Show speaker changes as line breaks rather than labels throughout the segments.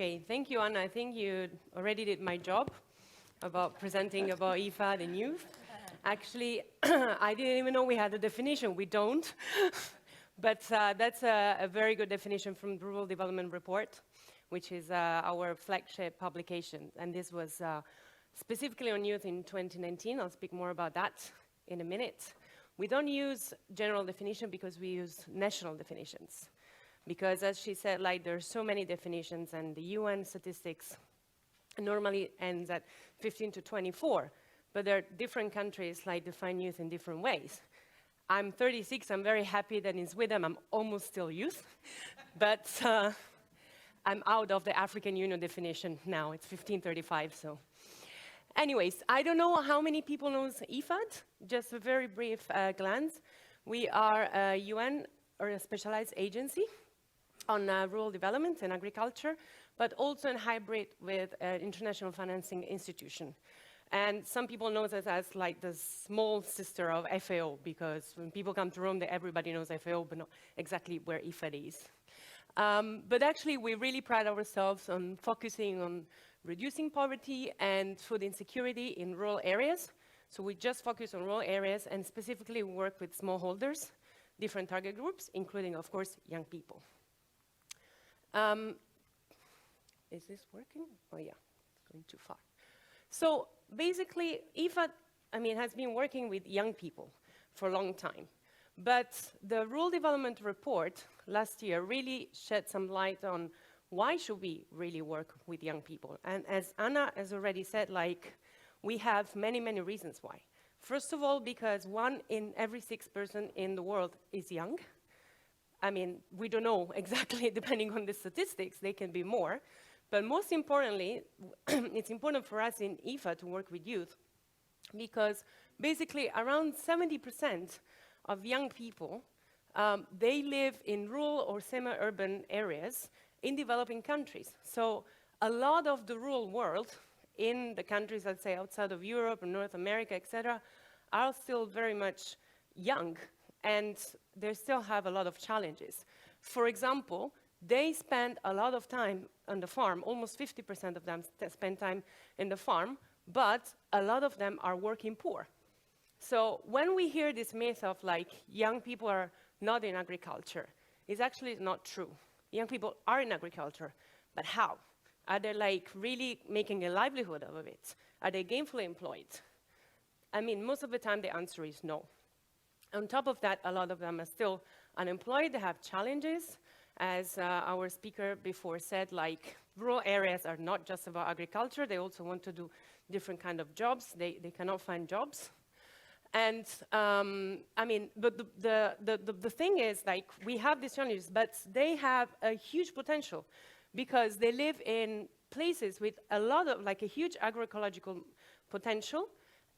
Okay, thank you, Anna. I think you already did my job about presenting about IFAD and youth. Actually, I didn't even know we had a definition. We don't. But that's a very good definition from the Rural Development Report, which is our flagship publication. And this was specifically on youth in 2019. I'll speak more about that in a minute. We don't use general definition because we use national definitions. Because as she said, like, there's so many definitions, and the UN statistics normally ends at 15 to 24. But there are different countries like define youth in different ways. I'm 36, I'm very happy that in Sweden I'm almost still youth, but I'm out of the African Union definition now, it's 1535, so. Anyways, I don't know how many people knows IFAD, just a very brief glance. We are a UN or a specialized agency on rural development and agriculture, but also in hybrid with an international financing institution. And some people know us as like the small sister of FAO, because when people come to Rome, everybody knows FAO, but not exactly where IFAD is. But actually, we really pride ourselves on focusing on reducing poverty and food insecurity in rural areas. So we just focus on rural areas, and specifically work with smallholders, different target groups, including, of course, young people. Is this working? Oh yeah, it's going too far. So basically, IFAD, has been working with young people for a long time. But the Rural Development Report last year really shed some light on why should we really work with young people. And as Anna has already said, like, we have many, many reasons why. First of all, because 1 in every 6 person in the world is young. We don't know exactly, depending on the statistics, they can be more. But most importantly, it's important for us in IFAD to work with youth, because basically around 70% of young people, they live in rural or semi-urban areas in developing countries. So a lot of the rural world in the countries, let's say, outside of Europe or North America, etc., are still very much young, and they still have a lot of challenges. For example, they spend a lot of time on the farm, almost 50% of them spend time in the farm, but a lot of them are working poor. So when we hear this myth of like young people are not in agriculture, it's actually not true. Young people are in agriculture, but how? Are they like really making a livelihood out of it? Are they gainfully employed? Most of the time the answer is no. On top of that, a lot of them are still unemployed, they have challenges. As our speaker before said, like, rural areas are not just about agriculture, they also want to do different kind of jobs, they cannot find jobs. And, but the thing is, like, we have these challenges, but they have a huge potential, because they live in places with a lot of, like, a huge agroecological potential,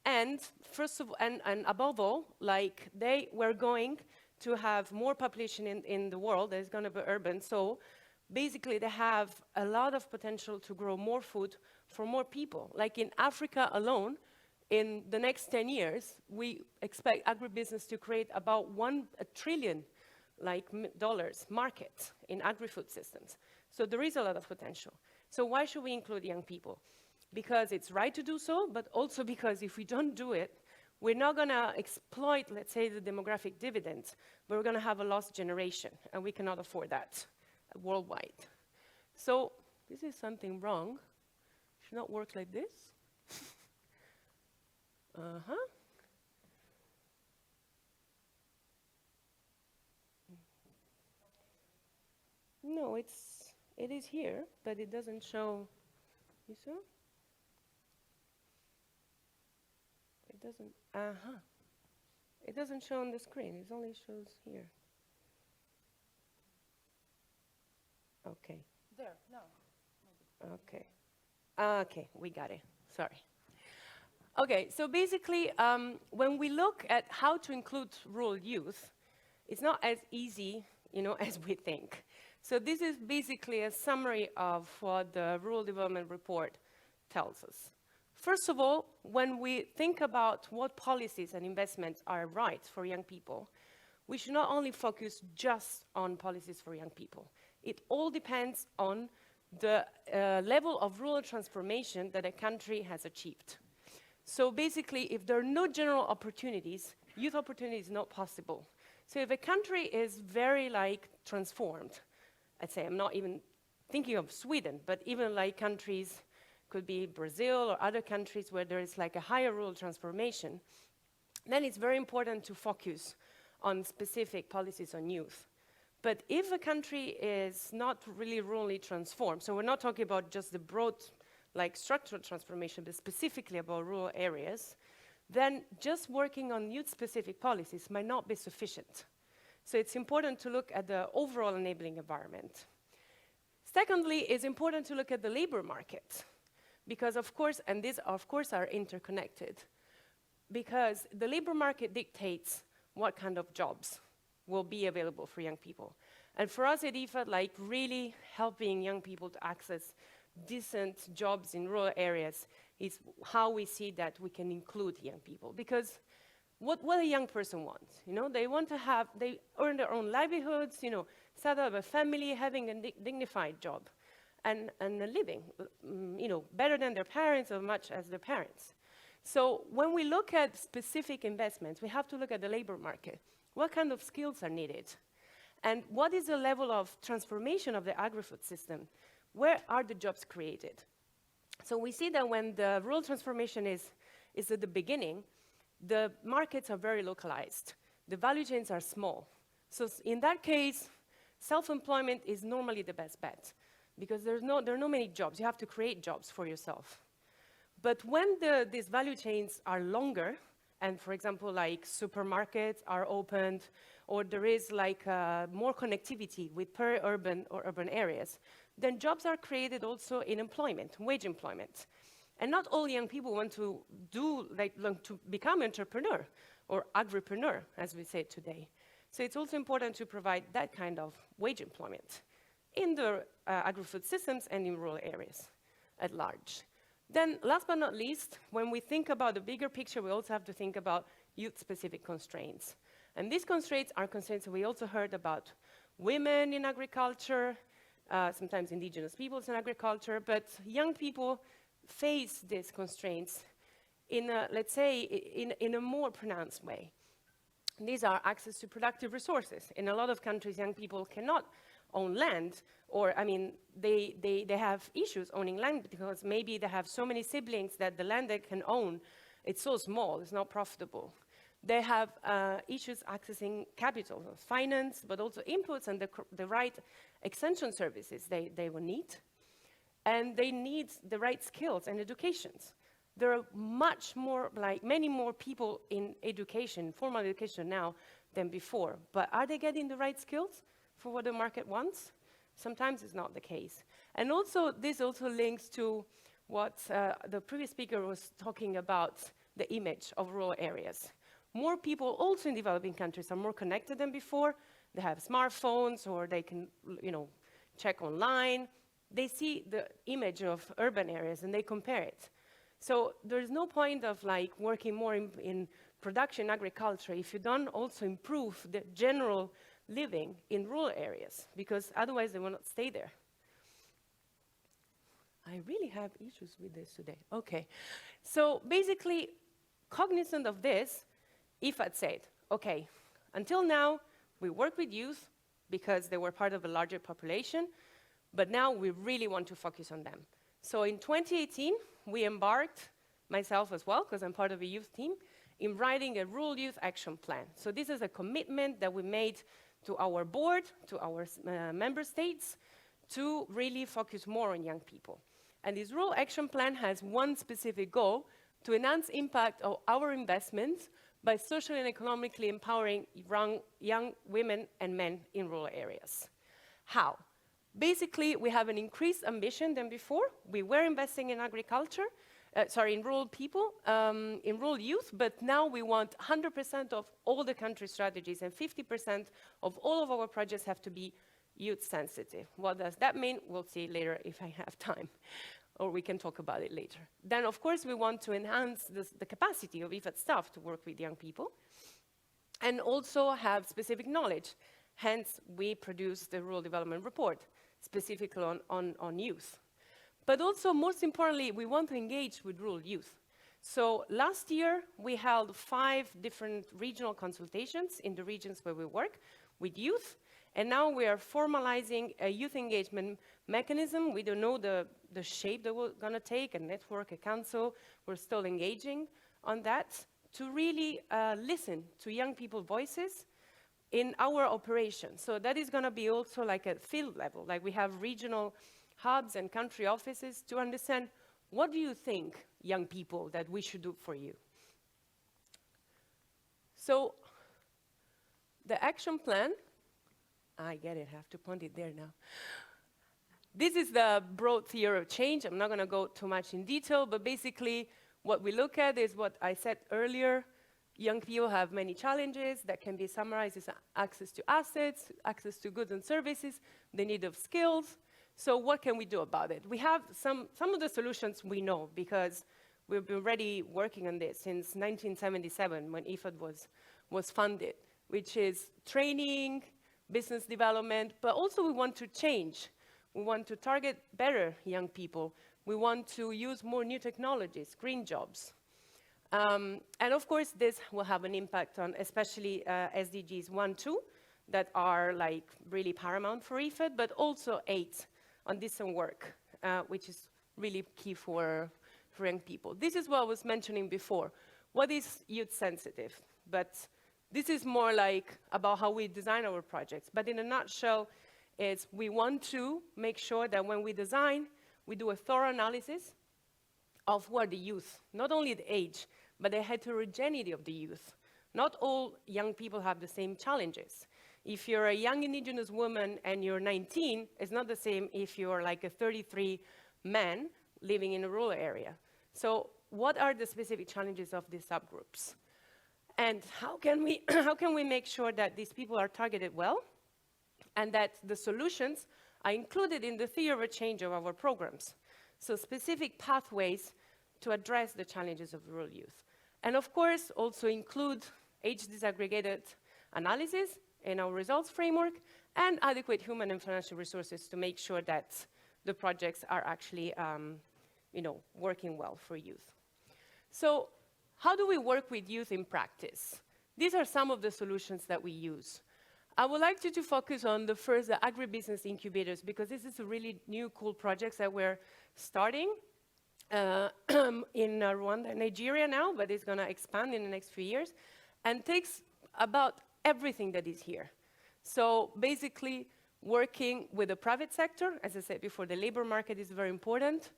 and first of all, and above all, like, they were going to have more population in the world. There's going to be urban. So basically, they have a lot of potential to grow more food for more people. Like in Africa alone, in the next 10 years, we expect agribusiness to create about $1 trillion dollars market in agri-food systems. So there is a lot of potential. So why should we include young people? Because it's right to do so, but also because if we don't do it, we're not going to exploit, let's say, the demographic dividends, but we're going to have a lost generation, and we cannot afford that worldwide. So this is something wrong. It should not work like this. No, it is here, but it doesn't show. You saw? It doesn't, It doesn't show on the screen, it only shows here. Okay.
There, no.
Okay. Okay, we got it, sorry. Okay, so basically, when we look at how to include rural youth, it's not as easy, as we think. So this is basically a summary of what the Rural Development Report tells us. First of all, when we think about what policies and investments are right for young people, we should not only focus just on policies for young people. It all depends on the level of rural transformation that a country has achieved. So basically, if there are no general opportunities, youth opportunity is not possible. So if a country is very transformed, I'd say I'm not even thinking of Sweden, but even countries, could be Brazil or other countries where there is a higher rural transformation, then it's very important to focus on specific policies on youth. But if a country is not really rurally transformed, so we're not talking about just the broad structural transformation, but specifically about rural areas, then just working on youth-specific policies might not be sufficient. So it's important to look at the overall enabling environment. Secondly, it's important to look at the labor market, because of course, and these of course are interconnected, because the labor market dictates what kind of jobs will be available for young people. And for us at IFAD, really helping young people to access decent jobs in rural areas is how we see that we can include young people. Because what a young person wants, they want to they earn their own livelihoods, set up a family, having a dignified job, and a living, better than their parents or much as their parents. So when we look at specific investments, we have to look at the labor market. What kind of skills are needed? And what is the level of transformation of the agri-food system? Where are the jobs created? So we see that when the rural transformation is at the beginning, the markets are very localized. The value chains are small. So in that case, self-employment is normally the best bet, because there are not many jobs. You have to create jobs for yourself. But when these value chains are longer, and for example, supermarkets are opened, or there is more connectivity with peri-urban or urban areas, then jobs are created also in employment, wage employment. And not all young people want to to become entrepreneur or agripreneur, as we say today. So it's also important to provide that kind of wage employment in the agri-food systems and in rural areas at large. Then, last but not least, when we think about the bigger picture, we also have to think about youth-specific constraints. And these constraints are constraints that we also heard about women in agriculture, sometimes indigenous peoples in agriculture, but young people face these constraints in a, let's say, in a more pronounced way. These are access to productive resources. In a lot of countries, young people cannot own land, or, they have issues owning land because maybe they have so many siblings that the land they can own, it's so small, it's not profitable. They have issues accessing capital, finance, but also inputs and the right extension services they will need. And they need the right skills and educations. There are many more people in education, formal education now, than before. But are they getting the right skills for what the market wants? Sometimes it's not the case. And also, this also links to what the previous speaker was talking about, the image of rural areas. More people also in developing countries are more connected than before. They have smartphones, or they can, check online. They see the image of urban areas and they compare it. So there's no point of working more in production agriculture if you don't also improve the general living in rural areas, because otherwise they will not stay there. I really have issues with this today. Okay. So basically, cognizant of this, IFAD said, okay, until now, we work with youth because they were part of a larger population, but now we really want to focus on them. So in 2018, we embarked, myself as well, because I'm part of a youth team, in writing a Rural Youth Action Plan. So this is a commitment that we made to our board, to our member states, to really focus more on young people. And this Rural Action Plan has one specific goal: to enhance impact of our investments by socially and economically empowering young women and men in rural areas. How? Basically, we have an increased ambition than before. We were investing in agriculture, in rural people, in rural youth, but now we want 100% of all the country strategies, and 50% of all of our projects have to be youth sensitive. What does that mean? We'll see later if I have time, or we can talk about it later. Then, of course, we want to enhance the capacity of IFAD staff to work with young people, and also have specific knowledge. Hence, we produced the Rural Development Report, specifically on youth. But also, most importantly, we want to engage with rural youth. So last year, we held 5 different regional consultations in the regions where we work with youth. And now we are formalizing a youth engagement mechanism. We don't know the shape that we're going to take, a network, a council. We're still engaging on that to really listen to young people's voices in our operation. So that is going to be also like at field level. Like we have regional hubs and country offices to understand, what do you think, young people, that we should do for you? So the action plan, I get it, I have to point it there now. This is the broad theory of change. I'm not going to go too much in detail, but basically what we look at is what I said earlier. Young people have many challenges that can be summarized as access to assets, access to goods and services, the need of skills. So what can we do about it? We have some of the solutions we know, because we've been already working on this since 1977 when IFAD was funded, which is training, business development, but also we want to change. We want to target better young people. We want to use more new technologies, green jobs. And of course, this will have an impact on especially SDGs 1, 2, that are like really paramount for IFAD, but also 8 on decent work, which is really key for young people. This is what I was mentioning before. What is youth sensitive? But this is more like about how we design our projects. But in a nutshell, is we want to make sure that when we design, we do a thorough analysis of who are the youth, not only the age, but the heterogeneity of the youth. Not all young people have the same challenges. If you're a young indigenous woman and you're 19, it's not the same if you're like a 33 man living in a rural area. So what are the specific challenges of these subgroups? And how can we make sure that these people are targeted well and that the solutions are included in the theory of change of our programs? So specific pathways to address the challenges of rural youth. And of course, also include age disaggregated analysis in our results framework and adequate human and financial resources to make sure that the projects are actually working well for youth. So how do we work with youth in practice? These are some of the solutions that we use. I would like you to focus on the first, the agribusiness incubators, because this is a really new, cool projects that we're starting in Rwanda and Nigeria now, but it's going to expand in the next few years, and takes about everything that is here. So basically, working with the private sector, as I said before, the labor market is very important,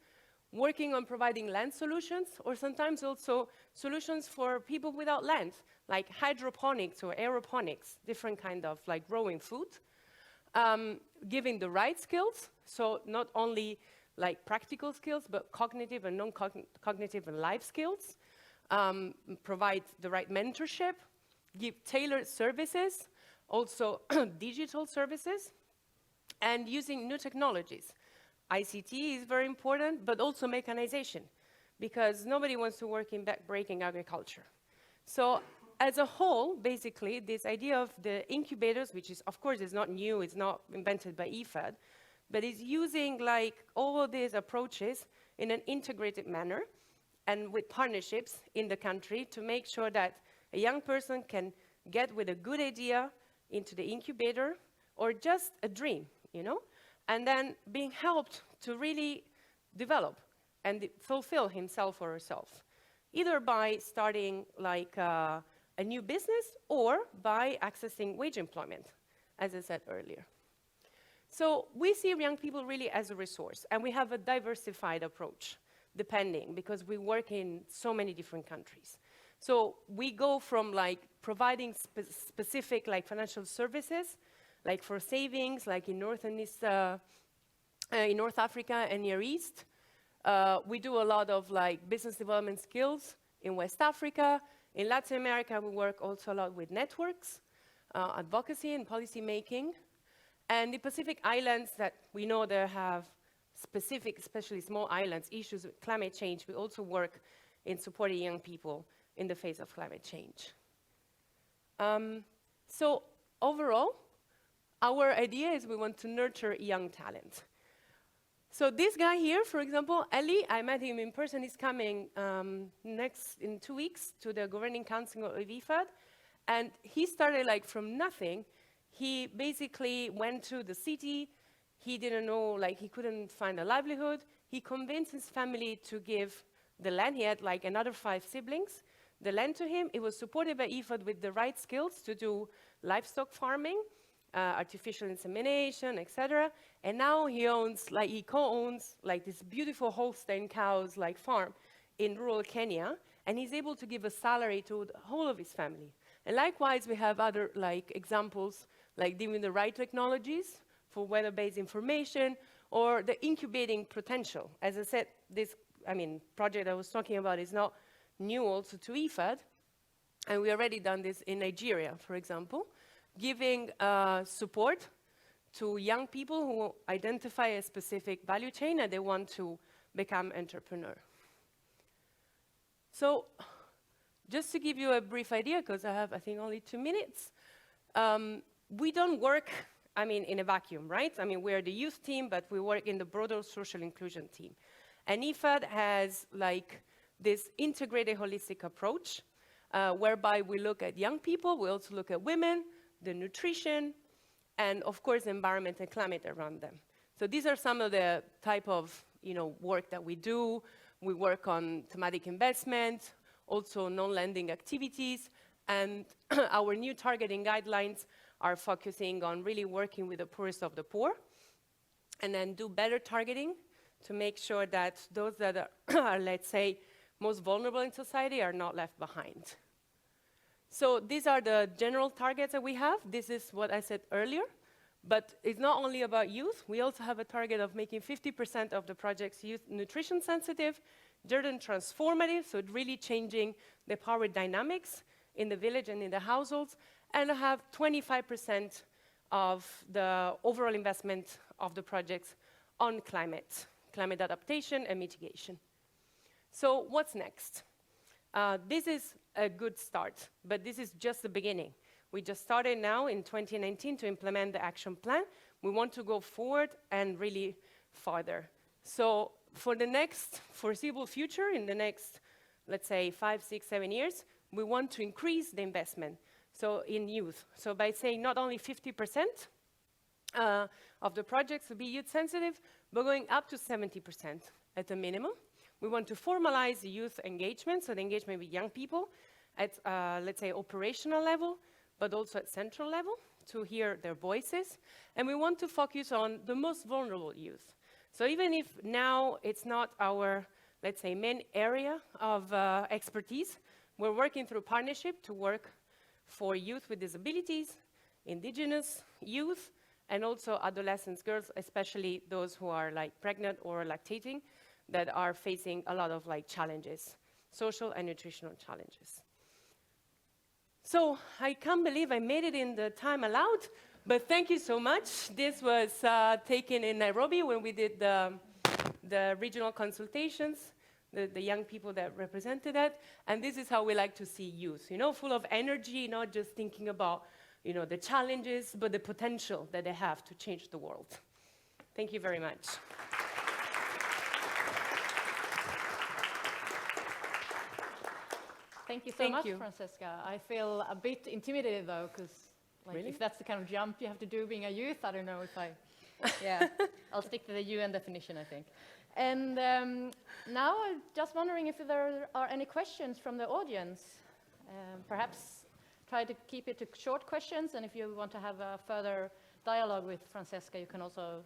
working on providing land solutions, or sometimes also solutions for people without land, like hydroponics or aeroponics, different kind of like growing food, giving the right skills, so not only like practical skills, but cognitive and non-cognitive and life skills, provide the right mentorship, give tailored services, also digital services, and using new technologies. ICT is very important, but also mechanization, because nobody wants to work in back-breaking agriculture. So as a whole, basically, this idea of the incubators, which is, of course, is not new, it's not invented by IFAD, but is using like all of these approaches in an integrated manner and with partnerships in the country to make sure that a young person can get with a good idea into the incubator or just a dream, and then being helped to really develop and fulfill himself or herself, either by starting like a new business or by accessing wage employment, as I said earlier. So we see young people really as a resource, and we have a diversified approach, depending, because we work in so many different countries. So we go from like providing specific like financial services, like for savings, like in North and East, in North Africa and Near East. We do a lot of like business development skills in West Africa. In Latin America, we work also a lot with networks, advocacy and policy making. And the Pacific Islands that we know there have specific, especially small islands, issues with climate change. We also work in supporting young people in the face of climate change. So overall, our idea is we want to nurture young talent. So this guy here, for example, Ali, I met him in person. He's coming in 2 weeks to the Governing Council of IFAD. And he started like from nothing. He basically went to the city. He didn't know, like he couldn't find a livelihood. He convinced his family to give the land. He had like another 5 siblings. The land to him. It was supported by IFAD with the right skills to do livestock farming, artificial insemination, etc. And now he owns, like he co-owns like this beautiful Holstein cows like farm in rural Kenya, and he's able to give a salary to the whole of his family. And likewise, we have other like examples, like giving the right technologies for weather-based information or the incubating potential. As I said, this, project I was talking about is not new also to IFAD, and we already done this in Nigeria, for example, giving support to young people who identify a specific value chain and they want to become entrepreneur. So just to give you a brief idea, because I have, I think, only 2 minutes, we don't work, in a vacuum, right? We're the youth team, but we work in the broader social inclusion team. And IFAD has like this integrated holistic approach, whereby we look at young people, we also look at women, the nutrition, and of course, environment and climate around them. So these are some of the type of work that we do. We work on thematic investment, also non-lending activities, and our new targeting guidelines are focusing on really working with the poorest of the poor, and then do better targeting to make sure that those that are let's say, most vulnerable in society are not left behind. So these are the general targets that we have. This is what I said earlier, but it's not only about youth. We also have a target of making 50% of the projects youth nutrition sensitive, gender transformative, so really changing the power dynamics in the village and in the households, and have 25% of the overall investment of the projects on climate adaptation and mitigation. So what's next? This is a good start, but this is just the beginning. We just started now in 2019 to implement the action plan. We want to go forward and really farther. So for the next foreseeable future, in the next, let's say, 5, 6, 7 years, we want to increase the investment, so in youth. So by saying not only 50% of the projects will be youth sensitive, but going up to 70% at the minimum. We want to formalize the youth engagement, so the engagement with young people at, let's say, operational level, but also at central level to hear their voices. And we want to focus on the most vulnerable youth. So even if now it's not our, let's say, main area of expertise, we're working through partnership to work for youth with disabilities, indigenous youth, and also adolescents, girls, especially those who are like pregnant or lactating, that are facing a lot of like challenges, social and nutritional challenges. So I can't believe I made it in the time allowed, but thank you so much. This was taken in Nairobi when we did the regional consultations, the young people that represented that, and this is how we like to see youth, full of energy, not just thinking about, the challenges, but the potential that they have to change the world. Thank you very much.
Thank you so much, Francesca. I feel a bit intimidated, though, because
Really?
If that's the kind of jump you have to do being a youth, I don't know if I... Yeah, I'll stick to the UN definition, I think. And now I'm just wondering if there are any questions from the audience. Perhaps try to keep it to short questions, and if you want to have a further dialogue with Francesca, you can also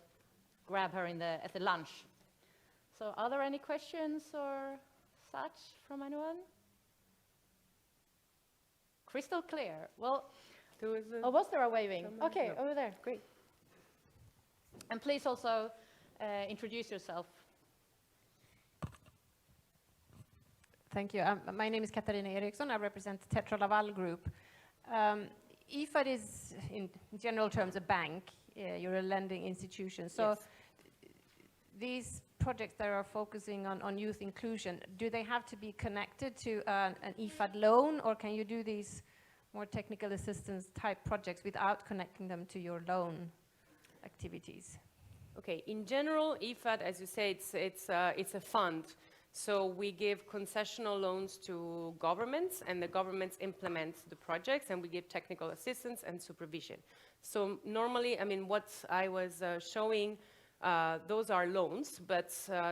grab her at the lunch. So are there any questions or such from anyone? Crystal clear. Well, was there a waving? Okay, over there, great. And please also introduce yourself.
Thank you. My name is Katarina Eriksson. I represent Tetra Laval Group. IFAD is, in general terms, a bank. You're a lending institution. So yes. These projects that are focusing on youth inclusion, do they have to be connected to an IFAD loan, or can you do these more technical assistance type projects without connecting them to your loan activities?
Okay, in general, IFAD, as you say, it's a fund. So we give concessional loans to governments, and the governments implement the projects, and we give technical assistance and supervision. So normally, I mean, what I was showing, those are loans, but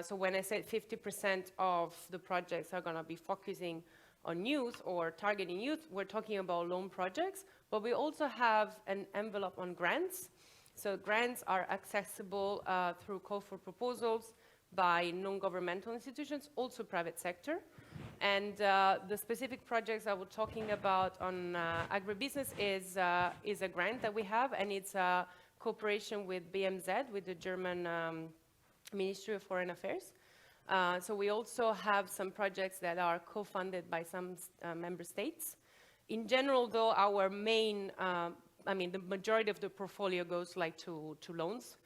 so when I said 50% of the projects are going to be focusing on youth or targeting youth, we're talking about loan projects, but we also have an envelope on grants. So grants are accessible through call for proposals by non-governmental institutions, also private sector. And the specific projects I was talking about on agribusiness is a grant that we have, and it's a cooperation with BMZ, with the German Ministry of Foreign Affairs. So we also have some projects that are co-funded by some member states. In general, though, our main, I mean, the majority of the portfolio goes like to loans.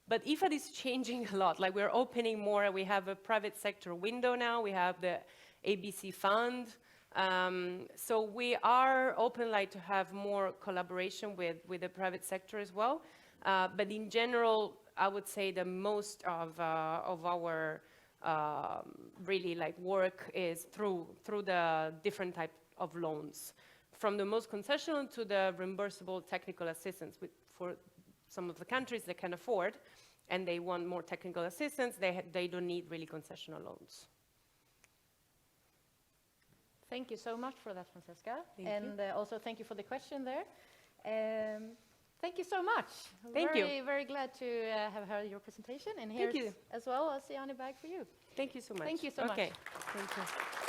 But IFAD is changing a lot. Like, we're opening more. We have a private sector window now. We have the ABC fund. So we are open, like, to have more collaboration with the private sector as well. But in general, I would say the most of our really like work is through the different type of loans, from the most concessional to the reimbursable technical assistance for some of the countries that can afford, and they want more technical assistance. They don't need really concessional loans.
Thank you so much for that, Francesca.
Thank
you. Also thank you for the question there. Thank you so much.
Thank you.
Very glad to have heard your presentation, and here's as well a SIANI bag for you.
Thank you so much.
Thank you so much.
Okay. Thank you.